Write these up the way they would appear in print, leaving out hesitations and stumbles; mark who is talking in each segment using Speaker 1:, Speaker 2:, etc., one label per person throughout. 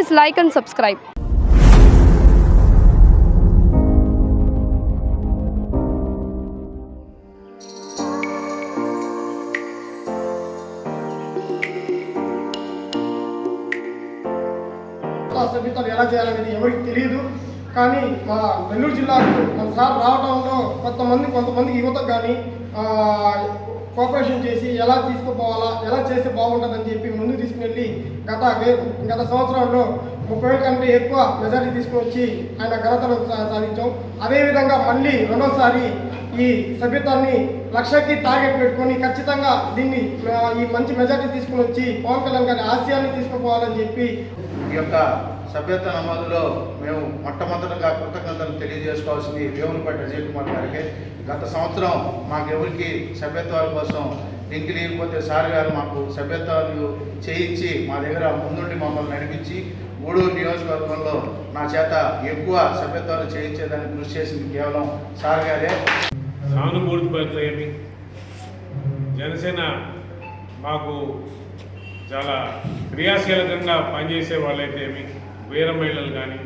Speaker 1: Please like and subscribe.
Speaker 2: సభ్యతలు ఎలా చేయాలనేది ఎవరికి తెలియదు. కానీ మా నెల్లూరు జిల్లాకు మన సార్ రావడంలో కొంతమంది యువతకు కానీ కోఆపరేషన్ చేసి ఎలా తీసుకుపోవాలా, ఎలా చేస్తే బాగుంటుందని చెప్పి ముందుకు తీసుకువెళ్ళి గత సంవత్సరంలో 30,000 కంటే ఎక్కువ మెజారిటీ తీసుకుని వచ్చి ఆయన ఘనతలు సాధించాం. అదేవిధంగా మళ్ళీ రెండోసారి ఈ సభ్యతాన్ని 1,00,000కి టార్గెట్ పెట్టుకొని ఖచ్చితంగా దీన్ని ఈ మంచి మెజారిటీ తీసుకుని వచ్చి పవన్ కళ్యాణ్ గారి ఆశయాన్ని తీసుకుపోవాలని చెప్పి
Speaker 3: ఈ యొక్క సభ్యత నమోదులో మేము మొట్టమొదటిగా కృతజ్ఞతలు తెలియజేసుకోవాల్సింది వేములపాటి అజయ్ కుమార్ గారికి. గత సంవత్సరం మాకెవరికి సభ్యత్వాల కోసం లింక్ లేకపోతే సార్ గారు మాకు సభ్యత్వాలు చేయించి మా దగ్గర ముందుండి మమ్మల్ని నడిపించి గూడూరు నియోజకవర్గంలో నా చేత ఎక్కువ సభ్యత్వాలు చేయించేదానికి కృషి చేసింది కేవలం సార్ గారే.
Speaker 4: సానుభూతి పరులైంది. జనసేన మాకు చాలా క్రియాశీలకంగా పనిచేసే వాళ్ళైతే వీర మహిళలు కానీ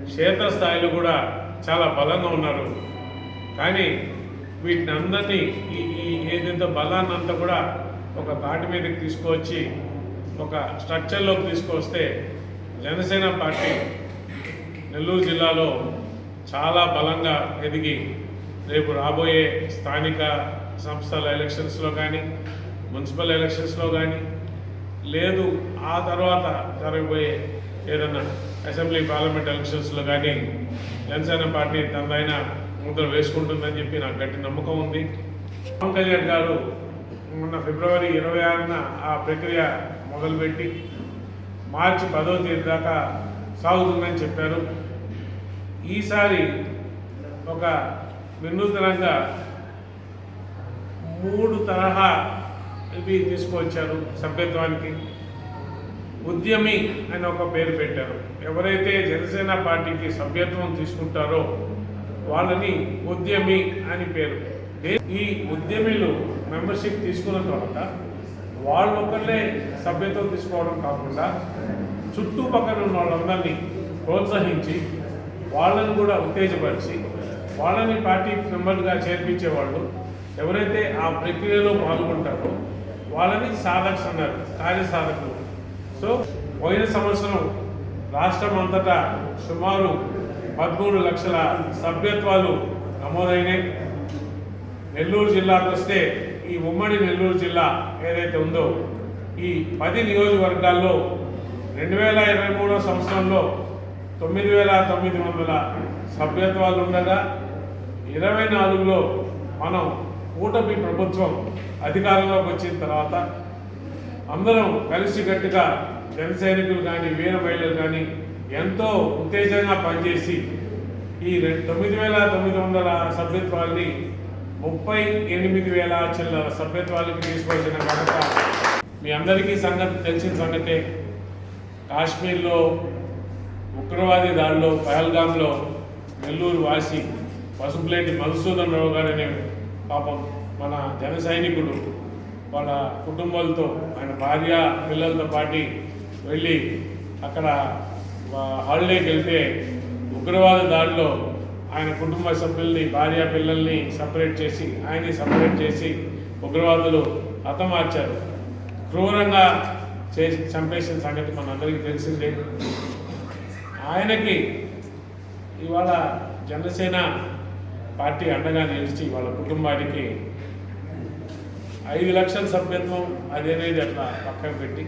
Speaker 4: క్షేత్రస్థాయిలో కూడా చాలా బలంగా ఉన్నారు. కానీ వీటిని అందరినీ ఈ ఏదైతే బలాన్ని అంతా కూడా ఒక తాటి మీదకి తీసుకువచ్చి ఒక స్ట్రక్చర్లోకి తీసుకొస్తే జనసేన పార్టీ నెల్లూరు జిల్లాలో చాలా బలంగా ఎదిగి రేపు రాబోయే స్థానిక సంస్థల ఎలక్షన్స్లో కానీ మున్సిపల్ ఎలక్షన్స్లో కానీ లేదు ఆ తర్వాత జరగబోయే ఏదన్నా అసెంబ్లీ పార్లమెంట్ ఎలక్షన్స్లో కానీ జనసేన పార్టీ తనదైన ముద్ర వేసుకుంటుందని చెప్పి నాకు గట్టి నమ్మకం ఉంది. పవన్ కళ్యాణ్ గారు మొన్న ఫిబ్రవరి 26న ఆ ప్రక్రియ మొదలుపెట్టి మార్చి 10వ తేదీ దాకా సాగుతుందని చెప్పారు. ఈసారి ఒక వినూతనంగా 3 తరహా ఇవి తీసుకువచ్చారు. సభ్యత్వానికి ఉద్యమి అని ఒక పేరు పెట్టారు. ఎవరైతే జనసేన పార్టీకి సభ్యత్వం తీసుకుంటారో వాళ్ళని ఉద్యమి అని పేరు. ఈ ఉద్యమిలు మెంబర్షిప్ తీసుకున్న తర్వాత వాళ్ళు ఒకళ్ళే సభ్యత్వం తీసుకోవడం కాకుండా చుట్టుపక్కల ఉన్న వాళ్ళందరినీ ప్రోత్సహించి వాళ్ళని కూడా ఉత్తేజపరిచి వాళ్ళని పార్టీ మెంబర్గా చేర్పించేవాళ్ళు ఎవరైతే ఆ ప్రక్రియలో పాల్గొంటారో వాళ్ళని సాధక్స్ అన్నారు, కార్యసాధకులు. సో పోయిన సంవత్సరం రాష్ట్రం అంతటా సుమారు 13 లక్షల సభ్యత్వాలు నమోదైనాయి. నెల్లూరు జిల్లాకు వస్తే ఈ ఉమ్మడి నెల్లూరు జిల్లా ఏదైతే ఉందో ఈ 10 నియోజకవర్గాల్లో 2023 సంవత్సరంలో 9,900 సభ్యత్వాలు ఉండగా 24లో మనం కూటమి ప్రభుత్వం అధికారంలోకి వచ్చిన తర్వాత అందరం కలిసికట్టుగా జన సైనికులు కానీ వీర మహిళలు కానీ ఎంతో ఉత్తేజంగా పనిచేసి ఈ 9,900 సభ్యత్వాల్ని 38,000 చిల్లర సభ్యత్వాలకి తీసుకొచ్చిన ఘనత మీ అందరికీ తెలిసిన సంగతే. కాశ్మీర్లో ఉగ్రవాది దాడిలో పహల్గామ్లో నెల్లూరు వాసి పసుపులేటి మధుసూదన్ రావు గారు అనే పాపం మన జన సైనికుడు వాళ్ళ కుటుంబాలతో ఆయన భార్య పిల్లలతో పాటు వెళ్ళి అక్కడ హాలిడేకి వెళ్తే ఉగ్రవాద దాడిలో ఆయన కుటుంబ సభ్యుల్ని భార్య పిల్లల్ని సపరేట్ చేసి ఆయన్ని సపరేట్ చేసి ఉగ్రవాదులు హతమార్చారు. క్రూరంగా చేసి చంపేసిన సంగతి మనందరికీ తెలిసిందే. ఆయనకి ఇవాళ జనసేన పార్టీ అండగా నిలిచి వాళ్ళ కుటుంబానికి 5 లక్షల సభ్యత్వం అదేనేది అట్లా పక్కన పెట్టి